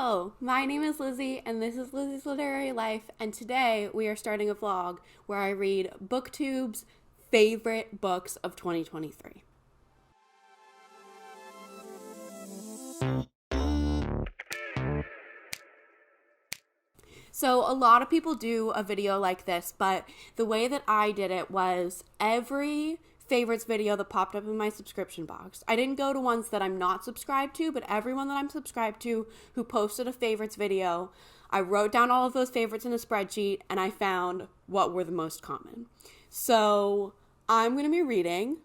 Hello, my name is Lizzie and this is Lizzie's Literary Life, and today we are starting a vlog where I read BookTube's favorite books of 2023. So a lot of people do a video like this, but the way that I did it was every favorites video that popped up in my subscription box. I didn't go to ones that I'm not subscribed to, but everyone that I'm subscribed to who posted a favorites video, I wrote down all of those favorites in a spreadsheet and I found what were the most common. So I'm going to be reading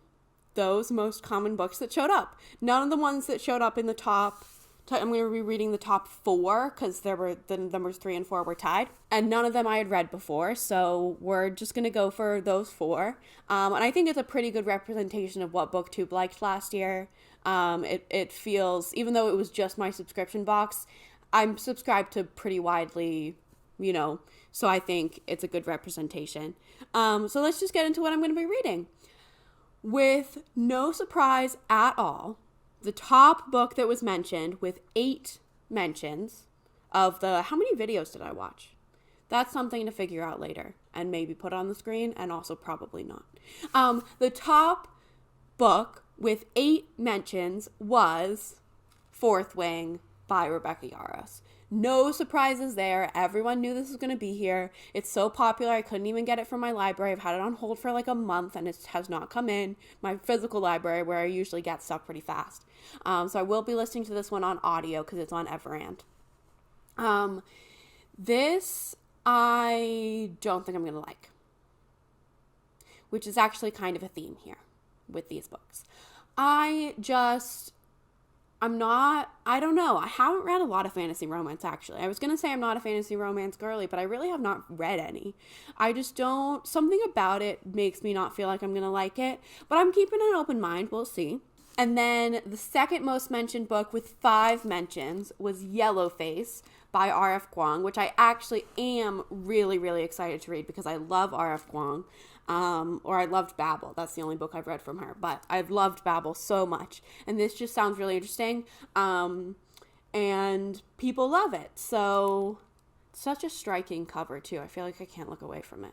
those most common books that showed up. None of the ones that showed up in the top. I'm going to be reading the top 4 because the numbers 3 and 4 were tied. And none of them I had read before. So we're just going to go for those 4. And I think it's a pretty good representation of what BookTube liked last year. It feels, even though it was just my subscription box, I'm subscribed to pretty widely, so I think it's a good representation. So let's just get into what I'm going to be reading. With no surprise at all, the top book that was mentioned with 8 mentions of how many videos did I watch? That's something to figure out later and maybe put on the screen, and also probably not. The top book with 8 mentions was Fourth Wing by Rebecca Yarros. No surprises there. Everyone knew this was going to be here. It's so popular, I couldn't even get it from my library. I've had it on hold for like a month and it has not come in. My physical library, where I usually get stuff pretty fast. So I will be listening to this one on audio because it's on Everand. This I don't think I'm going to like, which is actually kind of a theme here with these books. I don't know. I haven't read a lot of fantasy romance, actually. I was going to say I'm not a fantasy romance girly, but I really have not read any. I just don't, something about it makes me not feel like I'm going to like it, but I'm keeping an open mind. We'll see. And then the second most mentioned book with 5 mentions was Yellowface by R.F. Kuang, which I actually am really, really excited to read because I love R.F. Kuang. Or I loved Babel. That's the only book I've read from her, but I've loved Babel so much. And this just sounds really interesting. And people love it. So such a striking cover too. I feel like I can't look away from it.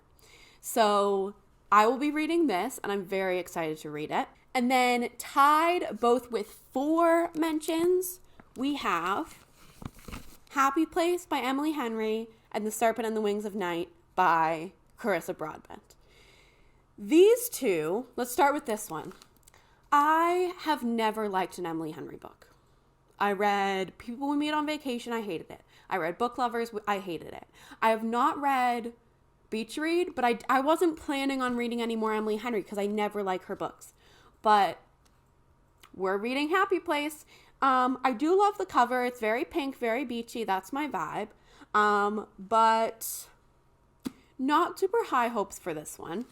So I will be reading this and I'm very excited to read it. And then tied both with 4 mentions, we have Happy Place by Emily Henry and The Serpent and the Wings of Night by Carissa Broadbent. These two, let's start with this one. I have never liked an Emily Henry book. I read People We Meet on Vacation, I hated it. I read Book Lovers, I hated it. I have not read Beach Read, but I wasn't planning on reading any more Emily Henry because I never like her books. But we're reading Happy Place. I do love the cover. It's very pink, very beachy. That's my vibe. But not super high hopes for this one.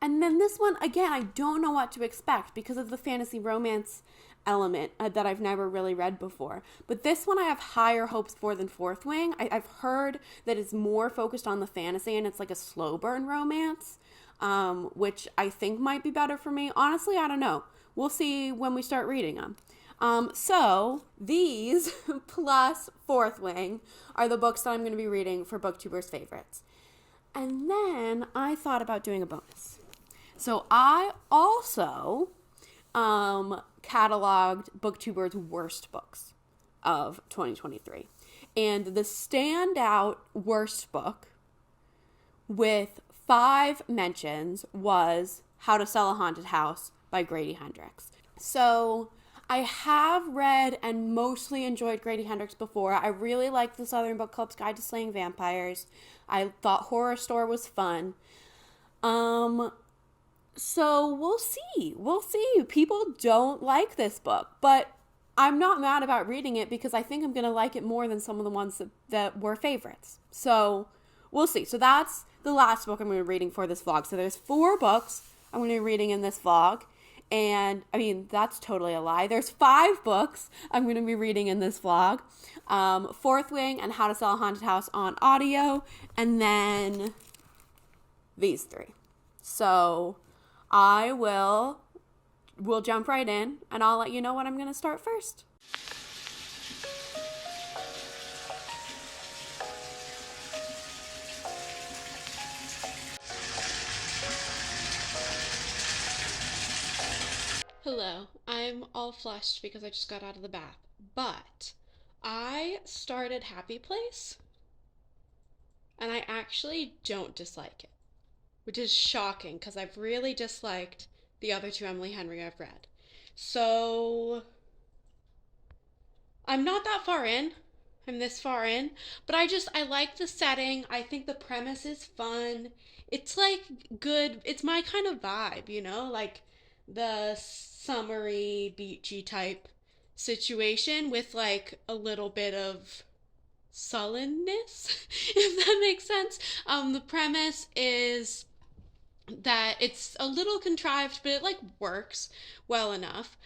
And then this one, again, I don't know what to expect because of the fantasy romance element that I've never really read before. But this one I have higher hopes for than Fourth Wing. I've heard that it's more focused on the fantasy and it's like a slow burn romance, which I think might be better for me. Honestly, I don't know. We'll see when we start reading them. So these plus Fourth Wing are the books that I'm going to be reading for BookTuber's favorites. And then I thought about doing a bonus. So I also cataloged BookTuber's worst books of 2023. And the standout worst book with 5 mentions was How to Sell a Haunted House by Grady Hendrix. So I have read and mostly enjoyed Grady Hendrix before. I really liked the Southern Book Club's Guide to Slaying Vampires. I thought Horror Store was fun. So we'll see. People don't like this book, but I'm not mad about reading it because I think I'm going to like it more than some of the ones that were favorites. So we'll see. So that's the last book I'm going to be reading for this vlog. So there's 4 books I'm going to be reading in this vlog. And I mean, that's totally a lie. There's 5 books I'm going to be reading in this vlog. Fourth Wing and How to Sell a Haunted House on audio. And then these 3. So we'll jump right in and I'll let you know when I'm going to start first. flushed because I just got out of the bath. But I started Happy Place, and I actually don't dislike it, which is shocking because I've really disliked the other two Emily Henry I've read. So I'm not that far in. I'm this far in, but I like the setting. I think the premise is fun. It's like good. It's my kind of vibe, you know, like the summery, beachy type situation with like a little bit of sullenness, if that makes sense. The premise is that it's a little contrived, but it like works well enough.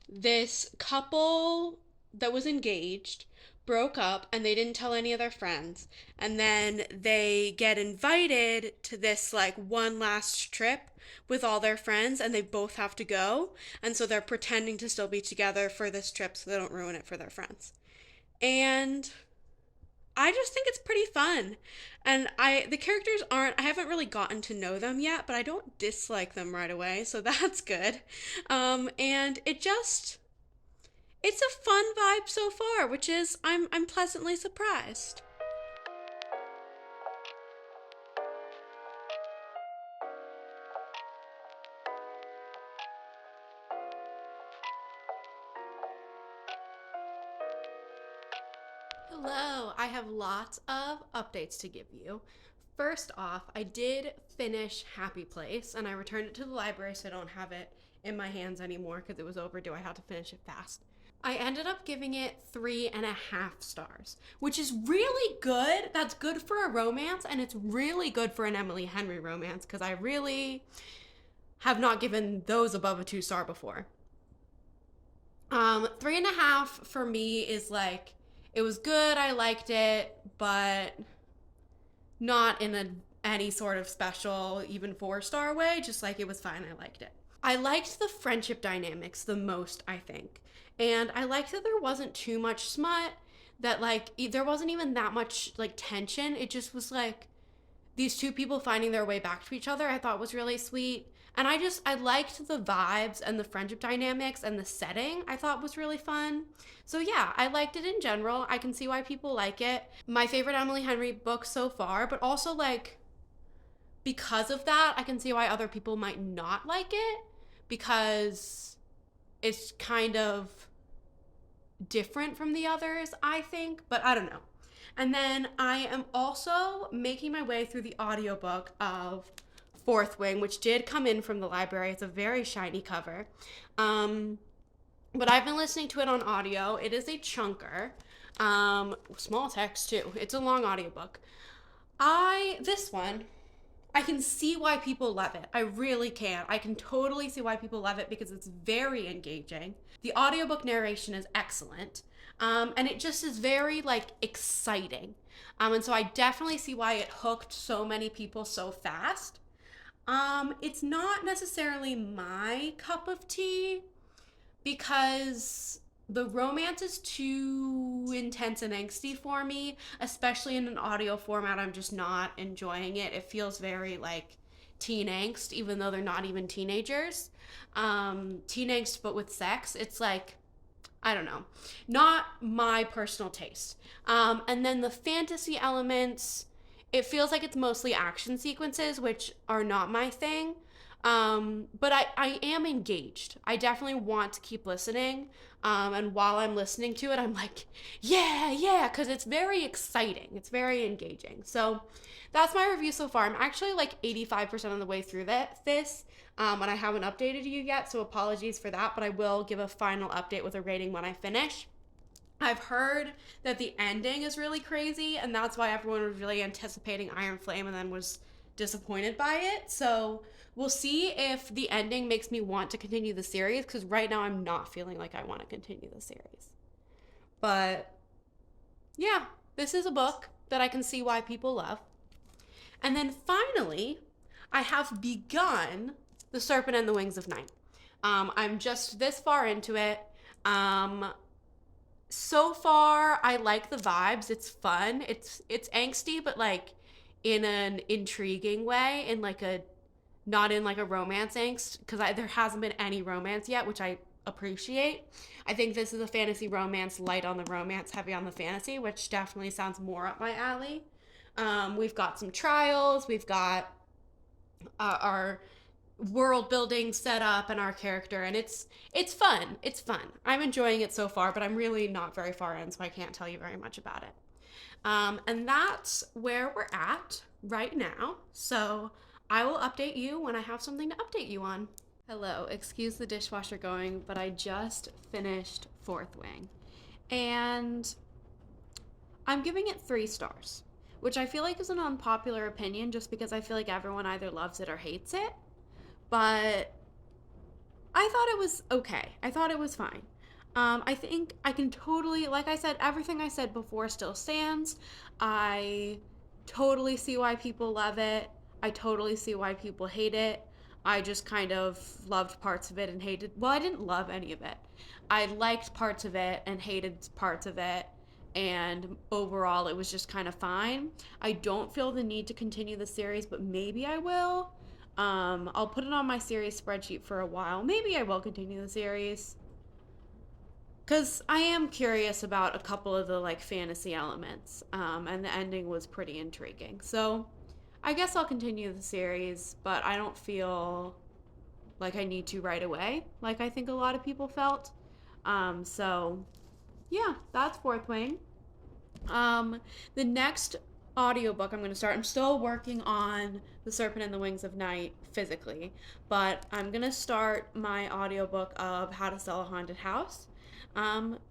This couple that was engaged broke up and they didn't tell any of their friends, and then they get invited to this like one last trip with all their friends, and they both have to go, and so they're pretending to still be together for this trip so they don't ruin it for their friends. And I just think it's pretty fun. And the characters I haven't really gotten to know them yet, but I don't dislike them right away, so that's good. And it's a fun vibe so far, which is I'm pleasantly surprised. Hello, I have lots of updates to give you. First off, I did finish Happy Place, and I returned it to the library, so I don't have it in my hands anymore because it was overdue. I had to finish it fast. I ended up giving it 3.5 stars, which is really good. That's good for a romance, and it's really good for an Emily Henry romance because I really have not given those above a 2-star before. 3.5 for me is like, it was good, I liked it, but not in any sort of special, even 4-star way, just like it was fine, I liked it. I liked the friendship dynamics the most, I think. And I liked that there wasn't too much smut, that like, there wasn't even that much like tension. It just was like these two people finding their way back to each other, I thought was really sweet. And I liked the vibes and the friendship dynamics and the setting, I thought was really fun. So yeah, I liked it in general. I can see why people like it. My favorite Emily Henry book so far, but also like, because of that, I can see why other people might not like it, because it's kind of different from the others, I think, but I don't know. And then I am also making my way through the audiobook of Fourth Wing, which did come in from the library. It's a very shiny cover. But I've been listening to it on audio. It is a chunker. Small text too. It's a long audiobook. This one, I can see why people love it. I really can. I can totally see why people love it because it's very engaging. The audiobook narration is excellent. And it just is very like exciting. And so I definitely see why it hooked so many people so fast. It's not necessarily my cup of tea because the romance is too intense and angsty for me, especially in an audio format. I'm just not enjoying it. It feels very like teen angst, even though they're not even teenagers. Teen angst, but with sex. It's like, I don't know, not my personal taste. And then the fantasy elements, it feels like it's mostly action sequences, which are not my thing. But I am engaged. I definitely want to keep listening. And while I'm listening to it, I'm like, yeah, because it's very exciting. It's very engaging. So that's my review so far. I'm actually like 85% of the way through this. And I haven't updated you yet, so apologies for that, but I will give a final update with a rating when I finish. I've heard that the ending is really crazy, and that's why everyone was really anticipating Iron Flame and then was disappointed by it. So we'll see if the ending makes me want to continue the series, because right now I'm not feeling like I want to continue the series. But yeah, this is a book that I can see why people love. And then finally, I have begun The Serpent and the Wings of Night. I'm just this far into it. So far, I like the vibes. It's fun. It's angsty, but like in an intriguing way, not in like a romance angst, because there hasn't been any romance yet, which I appreciate. I think this is a fantasy romance, light on the romance, heavy on the fantasy, which definitely sounds more up my alley. We've got some trials, we've got our world building set up and our character, and it's fun. It's fun. I'm enjoying it so far, but I'm really not very far in, so I can't tell you very much about it. And that's where we're at right now. So I will update you when I have something to update you on. Hello, excuse the dishwasher going, but I just finished Fourth Wing. And I'm giving it 3 stars, which I feel like is an unpopular opinion just because I feel like everyone either loves it or hates it. But I thought it was okay. I thought it was fine. I think I can totally, like I said, everything I said before still stands. I totally see why people love it. I totally see why people hate it. I just kind of loved parts of it and hated, well, I didn't love any of it. I liked parts of it and hated parts of it. And overall, it was just kind of fine. I don't feel the need to continue the series, but maybe I will. I'll put it on my series spreadsheet for a while. Maybe I will continue the series. Because I am curious about a couple of the like fantasy elements, and the ending was pretty intriguing. So I guess I'll continue the series, but I don't feel like I need to right away, like I think a lot of people felt. So yeah, that's Fourth Wing. The next audiobook I'm going to start, I'm still working on The Serpent and the Wings of Night physically, but I'm going to start my audiobook of How to Sell a Haunted House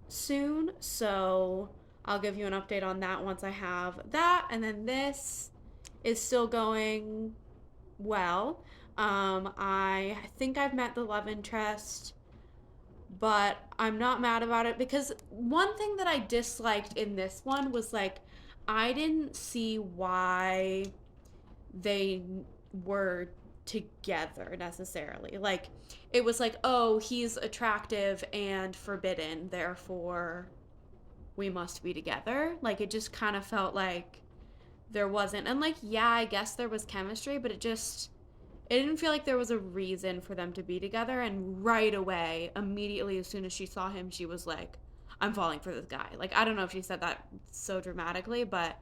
soon, so I'll give you an update on that once I have that. And then this is still going well. I think I've met the love interest, but I'm not mad about it because one thing that I disliked in this one was like I didn't see why they were together necessarily. Like it was like, oh, he's attractive and forbidden, therefore we must be together. Like it just kind of felt like there wasn't, and like yeah, I guess there was chemistry, but it didn't feel like there was a reason for them to be together. And right away, immediately as soon as she saw him, she was like, I'm falling for this guy. Like I don't know if she said that so dramatically, but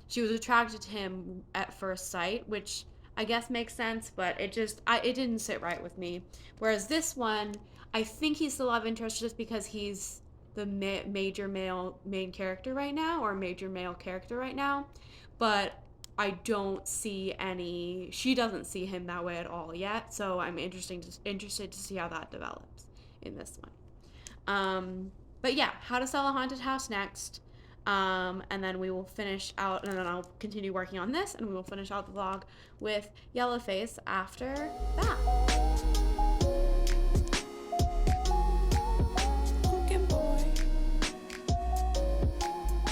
she was attracted to him at first sight, which I guess makes sense, but it didn't sit right with me. Whereas this one, I think he's the love interest just because he's the major male main character right now, or major male character right now. But I don't see she doesn't see him that way at all yet. So I'm interested to see how that develops in this one. But yeah, How to Sell a Haunted House next. And then we will finish out, and then I'll continue working on this, and we will finish out the vlog with Yellowface after that.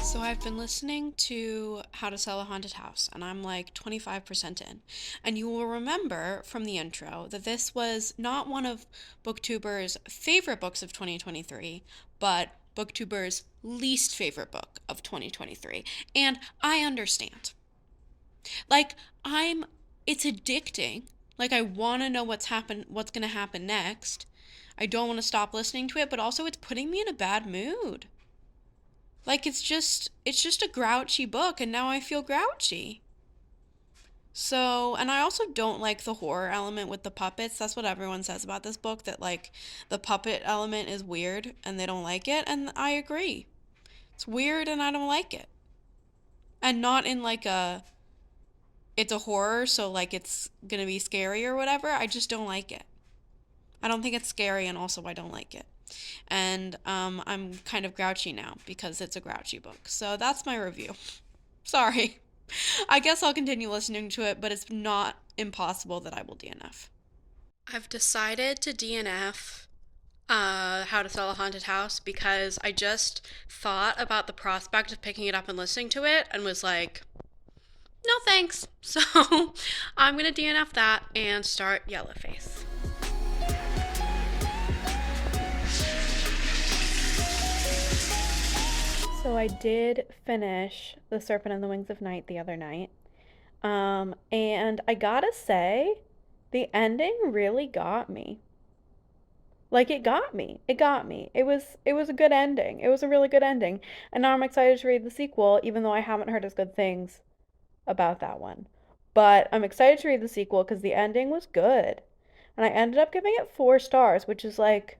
So I've been listening to How to Sell a Haunted House, and I'm like 25% in. And you will remember from the intro that this was not one of BookTuber's favorite books of 2023, but BookTuber's least favorite book of 2023. And I understand. Like, it's addicting. Like, I want to know what's going to happen next. I don't want to stop listening to it, but also it's putting me in a bad mood. Like, it's just a grouchy book, and now I feel grouchy. So, and I also don't like the horror element with the puppets. That's what everyone says about this book, that, like, the puppet element is weird, and they don't like it, and I agree. It's weird, and I don't like it. And not in, like, it's a horror, so, like, it's gonna be scary or whatever. I just don't like it. I don't think it's scary, and also I don't like it. And I'm kind of grouchy now because it's a grouchy book. So that's my review. Sorry. I guess I'll continue listening to it, but it's not impossible that I will DNF. I've decided to DNF How to Sell a Haunted House because I just thought about the prospect of picking it up and listening to it and was like, no thanks. So I'm going to DNF that and start Yellowface. So I did finish The Serpent and the Wings of Night the other night. And I gotta say, the ending really got me. Like it got me. It was a good ending. It was a really good ending. And now I'm excited to read the sequel, even though I haven't heard as good things about that one. But I'm excited to read the sequel because the ending was good. And I ended up giving it 4 stars, which is like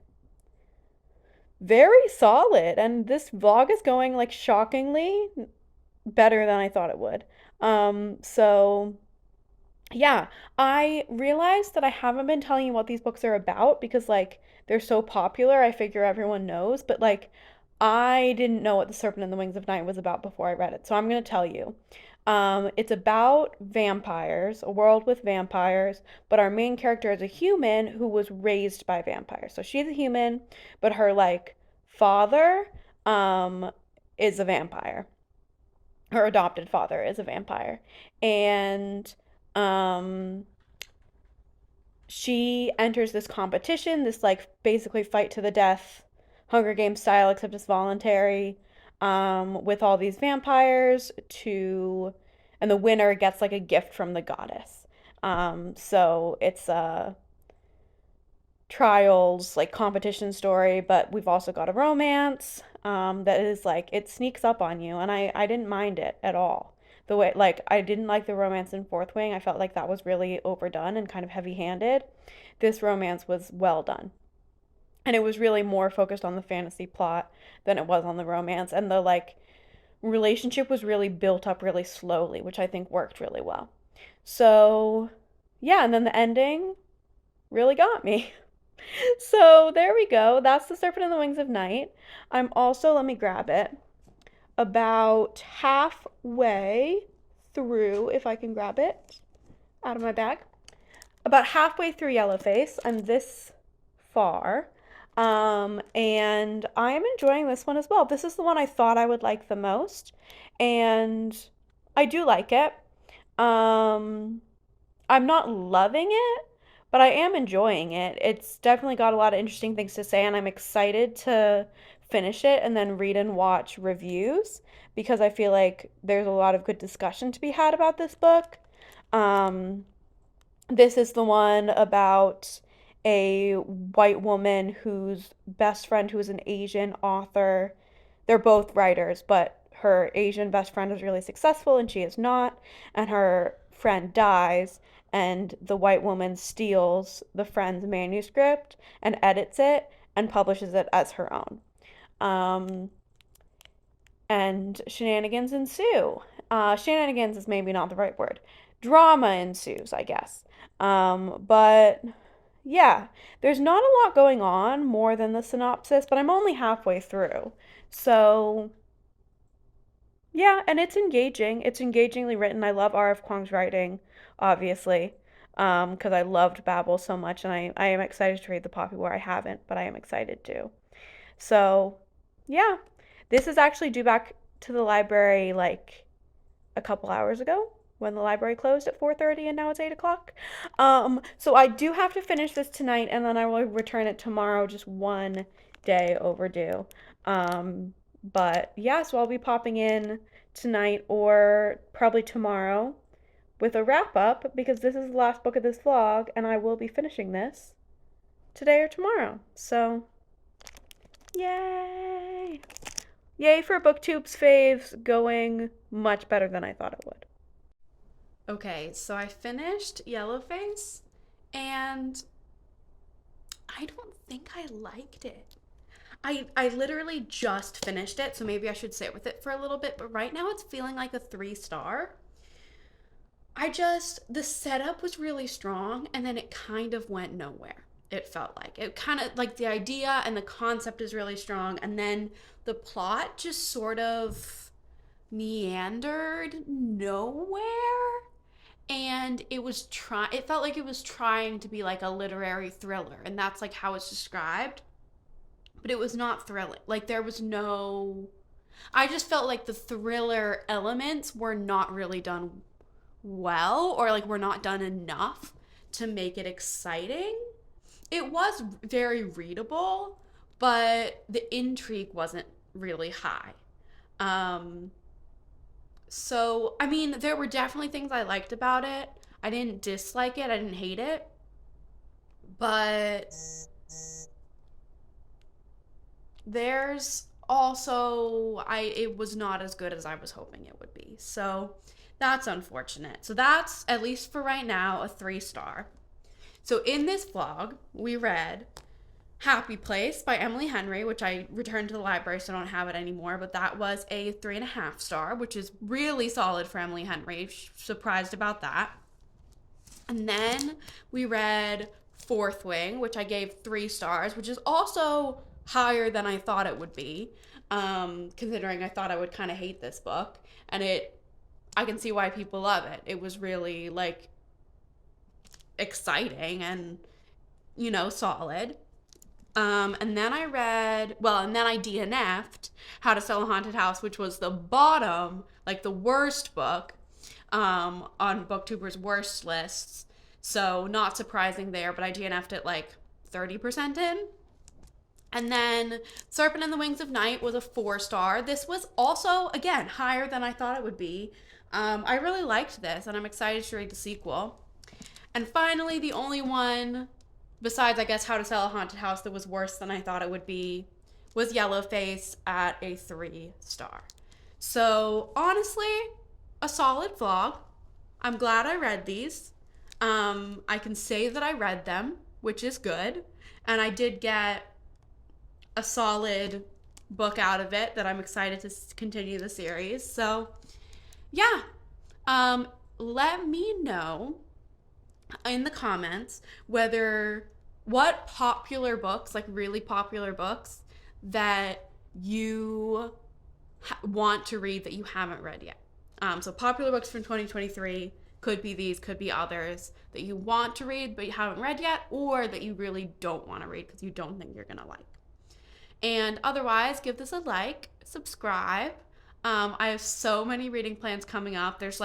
very solid. And this vlog is going like shockingly better than I thought it would. So yeah, I realized that I haven't been telling you what these books are about because like they're so popular, I figure everyone knows, but like I didn't know what The Serpent and the Wings of Night was about before I read it. So I'm going to tell you. It's about vampires, a world with vampires, but our main character is a human who was raised by vampires. So she's a human, but her like father is a vampire. Her adopted father is a vampire. And um she enters this competition, this like basically fight to the death, Hunger Games style, except it's voluntary, with all these vampires and the winner gets like a gift from the goddess. So it's a trials, like competition story, but we've also got a romance that is like it sneaks up on you, and I didn't mind it at all. The way like I didn't like the romance in Fourth Wing. I felt like that was really overdone and kind of heavy-handed. This romance was well done. And it was really more focused on the fantasy plot than it was on the romance, and the like relationship was really built up really slowly, which I think worked really well. So, yeah, and then the ending really got me. So there we go. That's The Serpent and the Wings of Night. I'm also, let me grab it, about halfway through, if I can grab it out of my bag. About halfway through Yellowface. I'm this far. And I am enjoying this one as well. This is the one I thought I would like the most. And I do like it. Um, I'm not loving it, but I am enjoying it. It's definitely got a lot of interesting things to say, and I'm excited to finish it and then read and watch reviews because I feel like there's a lot of good discussion to be had about this book. Um, this is the one about a white woman whose best friend, who is an Asian author, they're both writers, but her Asian best friend is really successful and she is not, and her friend dies, and the white woman steals the friend's manuscript and edits it and publishes it as her own. Um, and shenanigans ensue. Shenanigans is maybe not the right word. Drama ensues, I guess. But yeah, there's not a lot going on more than the synopsis, but I'm only halfway through. So yeah, and it's engaging. It's engagingly written. I love R.F. Kuang's writing, obviously, because I loved Babel so much, and I am excited to read The Poppy War. I haven't, but I am excited to. So, yeah, this is actually due back to the library like a couple hours ago when the library closed at 4:30 and now it's 8 o'clock. So I do have to finish this tonight and then I will return it tomorrow, just one day overdue. But yeah, so I'll be popping in tonight or probably tomorrow with a wrap up because this is the last book of this vlog and I will be finishing this today or tomorrow. So, yay! Yay for BookTube's faves going much better than I thought it would. Okay, so I finished Yellowface and I don't think I liked it. I literally just finished it, so maybe I should sit with it for a little bit, but right now it's feeling like a 3 star. The setup was really strong and then it kind of went nowhere. It felt like it kind of like the idea and the concept is really strong, and then the plot just sort of meandered nowhere. And it felt like it was trying to be like a literary thriller, and that's like how it's described, but it was not thrilling. Like there was no I just felt like the thriller elements were not really done well, or like were not done enough to make it exciting. It was very readable, but the intrigue wasn't really high. Um so I mean, there were definitely things I liked about it. I didn't dislike it, I didn't hate it, but there's also it was not as good as I was hoping it would be. So that's unfortunate. So that's, at least for right now, a 3-star. So in this vlog, we read Happy Place by Emily Henry, which I returned to the library, so I don't have it anymore, but that was a 3.5-star, which is really solid for Emily Henry. Surprised about that. And then we read Fourth Wing, which I gave 3 stars, which is also higher than I thought it would be, considering I thought I would kind of hate this book. And I can see why people love it. It was really, like, exciting and, solid. And then I DNF'd How to Sell a Haunted House, which was the bottom, like the worst book, on BookTuber's worst lists. So not surprising there, but I DNF'd it like 30% in. And then Serpent and the Wings of Night was a 4-star. This was also, again, higher than I thought it would be. I really liked this, and I'm excited to read the sequel. And finally, the only one, besides, I guess, How to Sell a Haunted House, that was worse than I thought it would be, was Yellowface at a 3-star. So, honestly, a solid vlog. I'm glad I read these. I can say that I read them, which is good. And I did get a solid book out of it that I'm excited to continue the series. So, yeah. Let me know in the comments what popular books, like really popular books, that you want to read that you haven't read yet. So popular books from 2023 could be these, could be others that you want to read but you haven't read yet, or that you really don't want to read because you don't think you're gonna like. And otherwise, give this a like, subscribe. I have so many reading plans coming up. There's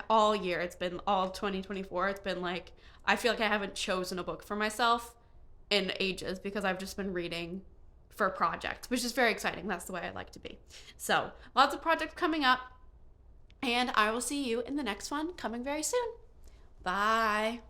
all year, it's been all 2024. It's been like, I feel like I haven't chosen a book for myself in ages because I've just been reading for projects, which is very exciting. That's the way I like to be. So lots of projects coming up, and I will see you in the next one coming very soon. Bye.